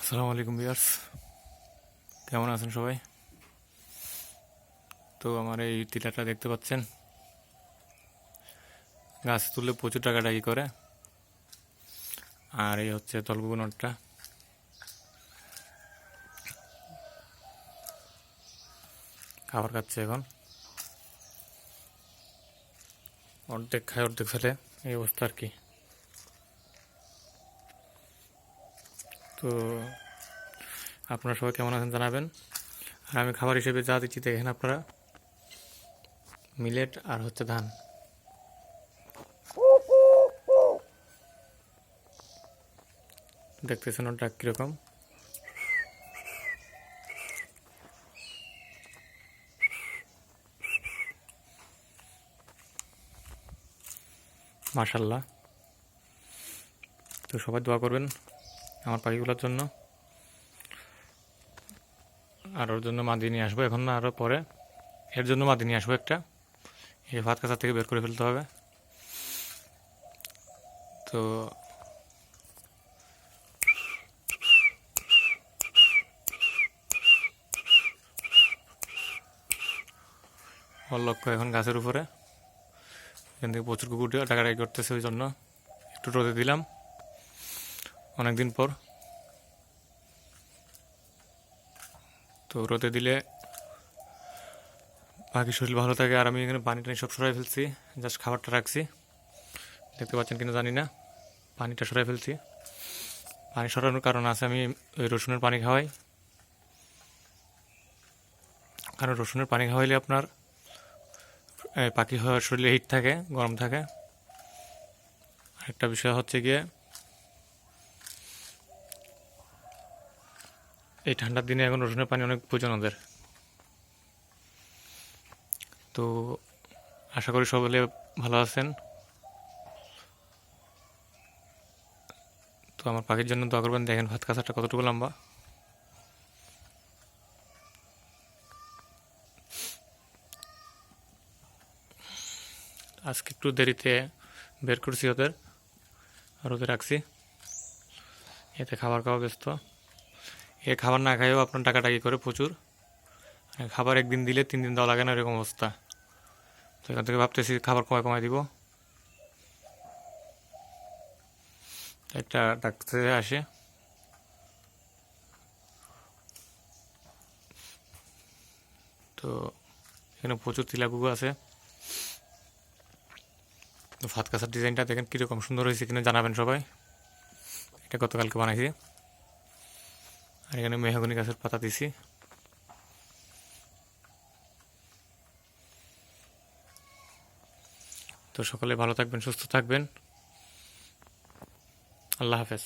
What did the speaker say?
আসসালামু আলাইকুম ভিউয়ার্স, কেমন আছেন সবাই? তো আমার এই টিলাটা দেখতে পাচ্ছেন, গাছ তুললে প্রচুর টাকাটাকি করে। আর এই হচ্ছে তলবুগু নটটা, খাবার খাচ্ছে এখন। অর্ধেক খায় অর্ধেক ফেলে, এই অবস্থা আর কি। তো আপনারা সবাই কেমন আছেন জানাবেন। আর আমি খাবার হিসেবে যা দিচ্ছি দেখেন আপনারা, মিলেট আর হচ্ছে ধান। দেখতেছেন ওটা কীরকম। মাশাল্লাহ। তো সবাই দোয়া করবেন আমার পাখিগুলোর জন্য। আর ওর জন্য মাদি নিয়ে আসবো, এখন না আরও পরে। এর জন্য মাদি নিয়ে আসবো একটা, এই ভাত কাছা থেকে বের করে ফেলতে হবে। তো ওর লক্ষ্য এখন গাছের উপরে। এখান থেকে প্রচুর কুকুর টাকাটাকি করতেছে, ওই জন্য একটু রোদে দিলাম অনেকদিন পর। তো রোদে দিলে পাখির শরীর ভালো থাকে। আর আমি এখানে পানি টানি সব সরাই ফেলছি, জাস্ট খাবারটা রাখছি। দেখতে পাচ্ছেন কিনা জানি না, পানিটা সরাই ফেলছি। পানি সরানোর কারণ আছে, আমি ওই রসুনের পানি খাওয়াই। কারণ রসুনের পানি খাওয়াইলে আপনার পাখি হওয়ার শরীরে হিট থাকে, গরম থাকে। আরেকটা বিষয় হচ্ছে গিয়ে, এই ঠান্ডার দিনে এখন রসুনের পানি অনেক প্রয়োজন ওদের। তো আশা করি সকলে ভালো আছেন। তো আমার পাখির জন্য দোয়া করবেন। দেখেন ভাত কাছাটা কতটুকু লম্বা। আজকে একটু দেরিতে বের করছি ওদের, আর ওদের রাখছি। এতে খাবার খাওয়া ব্যস্ত। এ খাবার না খাইও আপনার টাকাটাকি করে প্রচুর। খাবার একদিন দিলে 3 দিন দেওয়া লাগে না, এরকম অবস্থা। তো এখান থেকে ভাবতেছি খাবার কমায় কমায় দিব। একটা ডাক্তার আসে, তো এখানে প্রচুর তিলাকুকু আছে। তো ভাত কাছার ডিজাইনটা দেখেন কীরকম সুন্দর হয়েছে কিনা জানাবেন সবাই। এটা গতকালকে বানাইছি। আর এখানে মেহগনি গাছের পাতা দিছি। তো সকলে ভালো থাকবেন, সুস্থ থাকবেন। আল্লাহ হাফেজ।